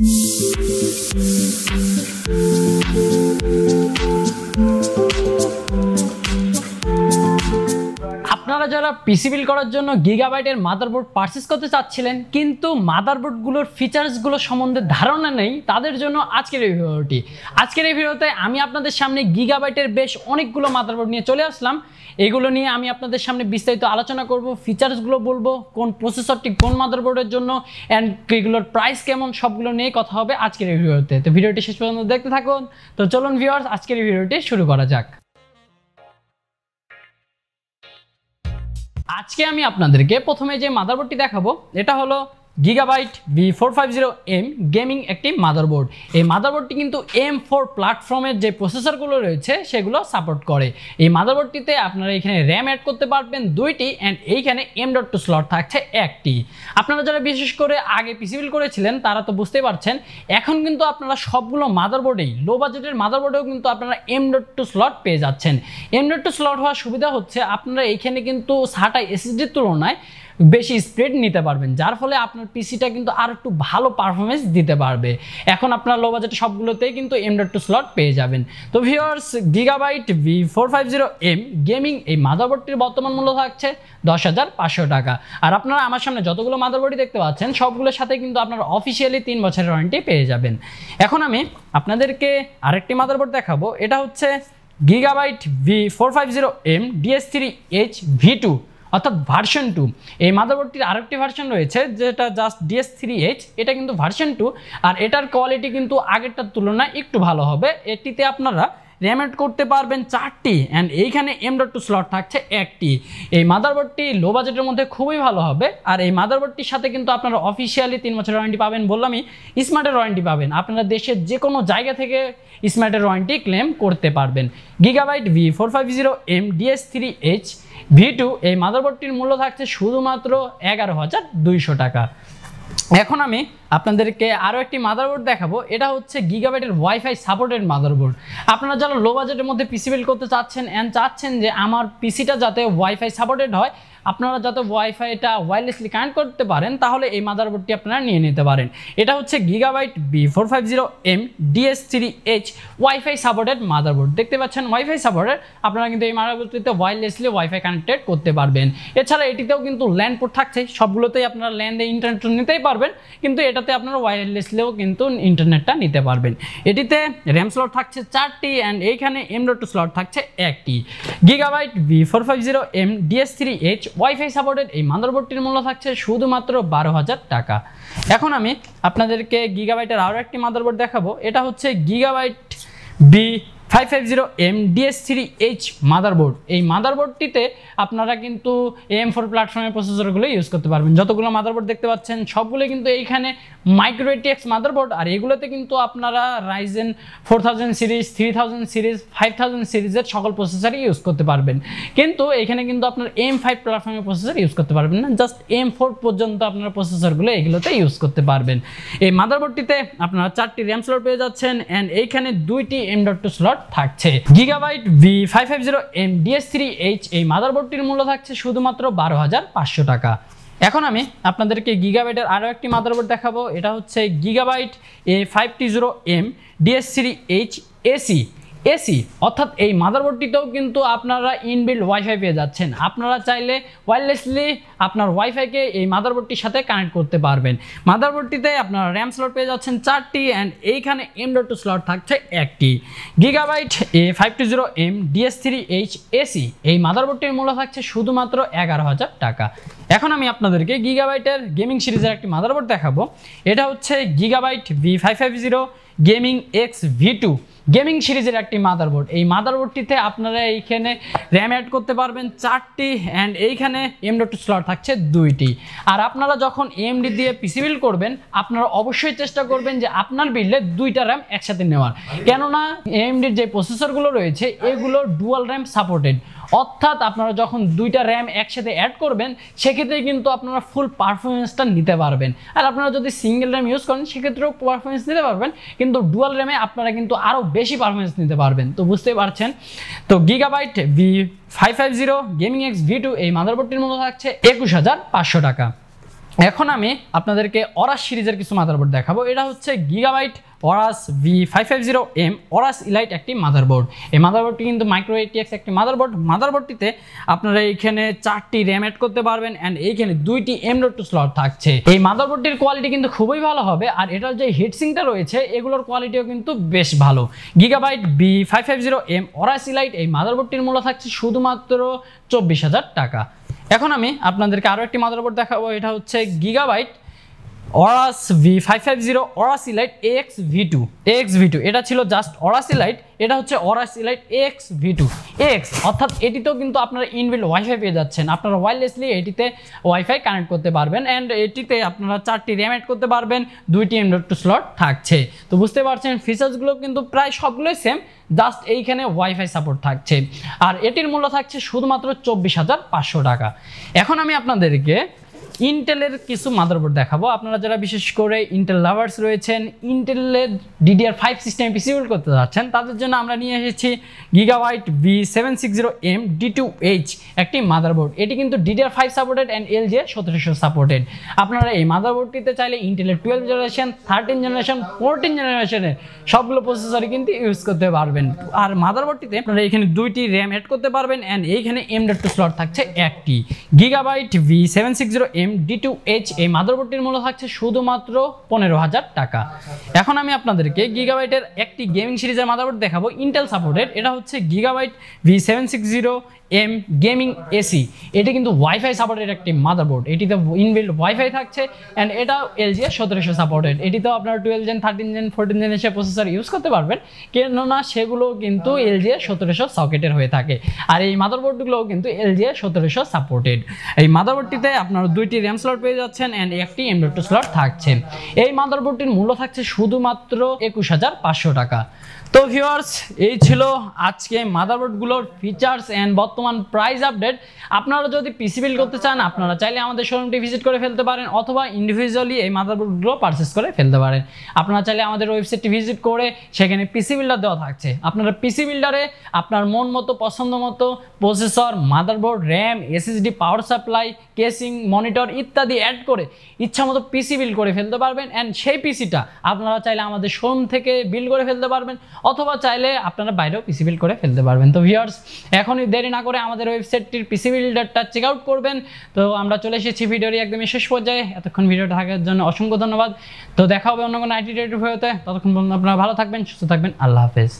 আপনারা যারা PC build করার জন্য গিগাবাইটের মাদারবোর্ড পারচেজ করতে চাচ্ছিলেন কিন্তু মাদারবোর্ডগুলোর ফিচার্সগুলো সম্বন্ধে ধারণা নেই, তাদের জন্য আজকের এই ভিডিওটি। আজকের এই ভিডিওতে আমি আপনাদের সামনে গিগাবাইটের বেশ অনেকগুলো মাদারবোর্ড নিয়ে চলে আসলাম। এগুলো নিয়ে আমি আপনাদের সামনে বিস্তারিত আলোচনা করব, ফিচার্সগুলো বলবো, কোন প্রসেসরটি কোন মাদারবোর্ডের জন্য অ্যান্ড এগুলোর প্রাইস কেমন, সবগুলো নিয়ে কথা হবে আজকের এই ভিডিওতে। তো ভিডিওটি শেষ পর্যন্ত দেখতে থাকুন। তো চলুন ভিউয়ার্স, আজকের এই ভিডিওটি শুরু করা যাক। আজকে আমি আপনাদেরকে প্রথমে যে মাদারবোর্ডটি দেখাবো এটা হলো গিগাবাইট V450M গেমিং একটি মাদারবোর্ড। এই মাদারবোর্ডটি কিন্তু M4 প্ল্যাটফর্মের যে প্রসেসরগুলো রয়েছে সেগুলো সাপোর্ট করে। এই মাদারবোর্ডটিতে আপনারা এখানে র্যাম অ্যাড করতে পারবেন 2টি অ্যান্ড এইখানে M.2 স্লট থাকছে 1টি। আপনারা যারা বিশেষ করে আগে পিসি বিল্ড করেছিলেন তারা তো বুঝতেই পারছেন, এখন কিন্তু আপনারা সবগুলো মাদারবোর্ডেই লো বাজেটের মাদারবোর্ডেও কিন্তু আপনারা M.2 স্লট পেয়ে যাচ্ছেন। M.2 স্লট হওয়ার সুবিধা হচ্ছে আপনারা এইখানে কিন্তু SATA SSDর তুলনায় বেশি স্পিড নিতে পারবেন, যার ফলে আপনার পিসিটা কিন্তু আর একটু ভালো পারফরমেন্স দিতে পারবে। এখন আপনার লো বাজেট সবগুলোতেই কিন্তু M.2 স্লট পেয়ে যাবেন। তো ভিউয়ার্স, গিগাবাইট V450M গেমিং এই মাদারবোর্ডটির বর্তমান মূল্য থাকছে 10,500 টাকা। আর আপনারা আমার সামনে যতগুলো মাদারবোর্ডই দেখতে পাচ্ছেন সবগুলোর সাথে কিন্তু আপনারা অফিসিয়ালি 3 বছরের ওয়ারেন্টি পেয়ে যাবেন। এখন আমি আপনাদেরকে আরেকটি মাদারবোর্ড দেখাবো, এটা হচ্ছে গিগাবাইট V450M DS3H V2 অর্থাৎ ভার্সন 2। এই মাদারবোর্ডটির আরেকটি ভার্সন রয়েছে যেটা জাস্ট DS3H, এটা কিন্তু ভার্সন 2 আর এটার কোয়ালিটি কিন্তু আগেরটার তুলনায় একটু ভালো হবে। এটিতে আপনারা র্যাম অ্যাড করতে পারবেন 4টি অ্যান্ড এইখানে M.2 স্লট থাকছে 1টি। এই মাদারবোর্ডটি লো বাজেটের মধ্যে খুবই ভালো হবে। আর এই মাদারবোর্ডটির সাথে কিন্তু আপনারা অফিসিয়ালি 3 বছরের ওয়ারেন্টি পাবেন, বললামই স্মার্টের ওয়ারেন্টি পাবেন। আপনারা দেশের যে কোনো জায়গা থেকে স্মার্টের ওয়ারেন্টি ক্লেম করতে পারবেন। গিগাবাইট V450M DS3H V2 এই মাদারবোর্ডটির মূল্য থাকছে শুধুমাত্র 11,200 টাকা। এখন আমি আপনাদেরকে আরও একটি মাদারবোর্ড দেখাবো, এটা হচ্ছে গিগাবাইটের ওয়াইফাই সাপোর্টেড মাদারবোর্ড। আপনারা যারা লো বাজেটের মধ্যে পিসি বিল্ড করতে চাচ্ছেন অ্যান্ড চাচ্ছেন যে আমার পিসিটা যাতে ওয়াইফাই সাপোর্টেড হয়, আপনারা যাতে ওয়াইফাইটা ওয়্যারলেসলি কানেক্ট করতে পারেন, তাহলে এই মাদারবোর্ডটি আপনারা নিয়ে নিতে পারেন। এটা হচ্ছে gigabyte V450M DS3H wifi supported motherboard. দেখতে পাচ্ছেন ওয়াইফাই সাপোর্টেড, আপনারা কিন্তু এই মাদারবোর্ডটিতে ওয়্যারলেসলি ওয়াইফাই কানেক্টেড করতে পারবেন। এছাড়া এটিতেও কিন্তু ল্যান্ড পোর্ট থাকছে, সবগুলোতেই আপনারা ল্যান্ড দিয়ে ইন্টারনেট নিতেই পারবেন, কিন্তু এটাতে আপনারা ওয়্যারলেসলিও কিন্তু ইন্টারনেটটা নিতে পারবেন। এটিতে র্যাম স্লট থাকছে 4টি অ্যান্ড এইখানে M.2 স্লট থাকছে 1টি। Gigabyte V450M DS3H wifi supported এই মাদারবোর্ডটির মূল্য থাকছে শুধুমাত্র 12,000 টাকা। এখন আমি আপনাদেরকে গিগাবাইটের আরও একটি মাদারবোর্ড দেখাবো, এটা হচ্ছে গিগাবাইট V550M DS3H মাদারবোর্ড। এই মাদারবোর্ডটিতে আপনারা কিন্তু M4 প্ল্যাটফর্মের প্রসেসরগুলো ইউজ করতে পারবেন। যতগুলো মাদারবোর্ড দেখতে পাচ্ছেন সবগুলো কিন্তু এইখানে মাইক্রো ATX মাদারবোর্ড, আর এগুলোতে কিন্তু আপনারা Ryzen 4000 সিরিজ, 3000 সিরিজ, 5000 সিরিজের সকল প্রসেসরই ইউজ করতে পারবেন। কিন্তু এখানে কিন্তু আপনার M5 প্ল্যাটফর্মের প্রসেসর ইউজ করতে পারবেন না, জাস্ট M4 পর্যন্ত আপনারা প্রসেসরগুলো এগুলোতে ইউজ করতে পারবেন। এই মাদারবোর্ডটিতে আপনারা 4টি র্যাম স্লট পেয়ে যাচ্ছেন অ্যান্ড এইখানে 2টি M.2 স্লট থাকছে। গিগাবাইট V550M DS3H এই মাদারবোর্ডটির মূল্য থাকছে শুধুমাত্র 12,500 টাকা। এখন আমি আপনাদেরকে গিগাবাইটের আরও একটি মাদারবোর্ড দেখাবো, এটা হচ্ছে গিগাবাইট A520M DS3H AC অর্থাৎ এই মাদারবোর্ডটিতেও কিন্তু আপনারা ইনবিল্ড ওয়াইফাই পেয়ে যাচ্ছেন। আপনারা চাইলে ওয়্যারলেসলি আপনার ওয়াইফাইকে এই মাদারবোর্ডটির সাথে কানেক্ট করতে পারবেন। মাদারবোর্ডটিতে আপনারা র্যাম স্লট পেয়ে যাচ্ছেন 4টি অ্যান্ড এইখানে M.2 স্লট থাকছে 1টি। গিগাবাইট A520M DS3H AC এই মাদারবোর্ডটির মূল্য থাকছে শুধুমাত্র 11,000 টাকা। এখন আমি আপনাদেরকে গিগাবাইটের গেমিং সিরিজের একটি মাদারবোর্ড দেখাবো, এটা হচ্ছে gigabyte V550 gaming X V2 gaming সিরিজের একটি মাদারবোর্ড। এই মাদারবোর্ডটিতে আপনারা এইখানে র্যাম অ্যাড করতে পারবেন 4টি অ্যান্ড এইখানে M.2 স্লট থাকছে 2টি। আর আপনারা যখন AMD দিয়ে পিসি বিল্ড করবেন আপনারা অবশ্যই চেষ্টা করবেন যে আপনার বিল্ডে 2টা র্যাম একসাথে নেওয়ার, কেননা AMDর যে প্রসেসরগুলো রয়েছে এগুলো ডুয়াল র্যাম সাপোর্টেড। অর্থাৎ আপনারা যখন 2টা র্যাম একসাথে অ্যাড করবেন সেক্ষেত্রে কিন্তু আপনারা ফুল পারফরমেন্সটা নিতে পারবেন। আর আপনারা যদি সিঙ্গেল র্যাম ইউজ করেন সেক্ষেত্রেও পারফরমেন্স নিতে পারবেন, কিন্তু ডুয়াল র্যামে আপনারা কিন্তু আরও বেশি পারফরমেন্স নিতে পারবেন। তো বুঝতেই পারছেন। তো gigabyte V550 gaming X V2 এই মাদারবোর্ডটির মূল্য থাকছে 21,500 টাকা। এখন আমি আপনাদেরকে অরাস সিরিজের কিছু মাদারবোর্ড দেখাবো। এটা হচ্ছে gigabyte Aorus V550M Aorus elite একটি মাদারবোর্ড। এই মাদারবোর্ডটি কিন্তু মাইক্রো ATX একটি মাদারবোর্ড। মাদারবোর্ডটিতে আপনারা এইখানে 4টি র্যাম অ্যাড করতে পারবেন অ্যান্ড এইখানে 2টি M.2 স্লট থাকছে। এই মাদারবোর্ডটির কোয়ালিটি কিন্তু খুবই ভালো হবে, আর এটার যে হিটসিংটা রয়েছে এগুলোর কোয়ালিটিও কিন্তু বেশ ভালো। গিগাবাইট V550M অরাস ইলাইট এই মাদারবোর্ডটির মূল্য থাকছে শুধুমাত্র 24,000 টাকা। এখন আমি আপনাদেরকে আরও একটি মাদারবোর্ড দেখাবো। এটা হচ্ছে gigabyte Aorus V550 Aorus elite AX-V2। এটা ছিল জাস্ট অরাস ইলাইট, এটা হচ্ছে অরাস ইলাইট AX-V2 AX, অর্থাৎ এটিতেও কিন্তু আপনারা ইনবিল্ট ওয়াইফাই পেয়ে যাচ্ছেন। আপনারা ওয়্যারলেসলি এটিতে ওয়াইফাই কানেক্ট করতে পারবেন অ্যান্ড এটিতে আপনারা 4টি র্যাম অ্যাড করতে পারবেন, 2টি M.2 স্লট থাকছে। তো বুঝতে পারছেন ফিচার্সগুলো কিন্তু প্রায় সবগুলোই সেম, জাস্ট এইখানে ওয়াইফাই সাপোর্ট থাকছে। আর এটির মূল্য থাকছে শুধুমাত্র 24,500 টাকা। এখন আমি আপনাদেরকে ইন্টেলের কিছু মাদারবোর্ড দেখাবো। আপনারা যারা বিশেষ করে ইন্টেল লাভার্স রয়েছেন, ইন্টেলের DDR5 সিস্টেম পিসি বিল্ড করতে যাচ্ছেন, তাদের জন্য আমরা নিয়ে এসেছি গিগাবাইট V760M D2H একটি মাদারবোর্ড। এটি কিন্তু DDR5 supported and LGA 1700 supported. আপনারা এই মাদারবোর্ডটিতে চাইলে ইন্টেলের 12 জেনারেশন, 13 জেনারেশন, 14 জেনারেশনের সবগুলো প্রসেসরই কিন্তু ইউজ করতে পারবেন। আর মাদারবোর্ডটিতে আপনারা এখানে 2টি র্যাম অ্যাড করতে পারবেন অ্যান্ড এইখানে M.2 স্লট থাকছে একটি। গিগাবাইট V760M D2H এই মাদারবোর্ডটির মূল্য থাকছে শুধুমাত্র 15,000 টাকা। এখন আমি আপনাদেরকে গিগাবাইটের একটি গেমিং সিরিজের মাদারবোর্ড দেখাবো, ইন্টেল সাপোর্টেড। এটা হচ্ছে গিগাবাইট V760M গেমিং এসি। এটি কিন্তু ওয়াইফাই সাপোর্টেড একটি মাদারবোর্ড। এটিতে ইনবিল্ট ওয়াইফাই থাকছে অ্যান্ড এটাও LGA 1700 সাপোর্টেড। এটিতেও আপনারা 12 জেন, 13 জেন, 14 জেন এসে প্রসেসর ইউজ করতে পারবেন, কেননা সেগুলো কিন্তু LGA 1700 সকেটের হয়ে থাকে। আর এই মাদারবোর্ডগুলোও কিন্তু LGA 1700 সাপোর্টেড। এই মাদারবোর্ডটিতে আপনারা 2টি র্যাম স্লট পেয়ে যাচ্ছেন অ্যান্ড একটি M.2 স্লট থাকছে। এই মাদারবোর্ডটির মূল্য থাকছে শুধুমাত্র 21,500 টাকা। তো ভিউয়ার্স, এই ছিল আজকে মাদারবোর্ডগুলোর ফিচার্স অ্যান্ড বর্তমান প্রাইস আপডেট। আপনারা যদি পিসি বিল্ড করতে চান, আপনারা চাইলে আমাদের শোরুমটি ভিজিট করে ফেলতে পারেন অথবা ইন্ডিভিজুয়ালি এই মাদারবোর্ডগুলো পারচেস করে ফেলতে পারেন। আপনারা চাইলে আমাদের ওয়েবসাইটটি ভিজিট করে সেখানে পিসি বিল্ডার দেওয়া থাকছে। আপনারা পিসি বিল্ডারে আপনার মন মতো, পছন্দ মতো processor, motherboard, RAM, SSD, power supply, casing, monitor ইত্যাদি অ্যাড করে ইচ্ছা মতো পিসি বিল্ড করে ফেলতে পারবেন অ্যান্ড সেই পিসিটা আপনারা চাইলে আমাদের শোরুম থেকে বিল্ড করে ফেলতে পারবেন অথবা চাইলে আপনারা বাইরেও পিসি বিল্ড করে ফেলতে পারবেন। তো ভিউয়ার্স, এখনই দেরি না করে আমাদের ওয়েবসাইটটির পিসি বিল্ডারটা চেক আউট করবেন। তো আমরা চলে এসেছি ভিডিওর একদমই শেষ পর্যায়ে। এতক্ষণ ভিডিওটা দেখার জন্য অসংখ্য ধন্যবাদ। তো দেখা হবে অন্য কোনো IT রিলেটেড ভিডিওতে। ততক্ষণ পর্যন্ত আপনারা ভালো থাকবেন, সুস্থ থাকবেন। আল্লাহ হাফেজ।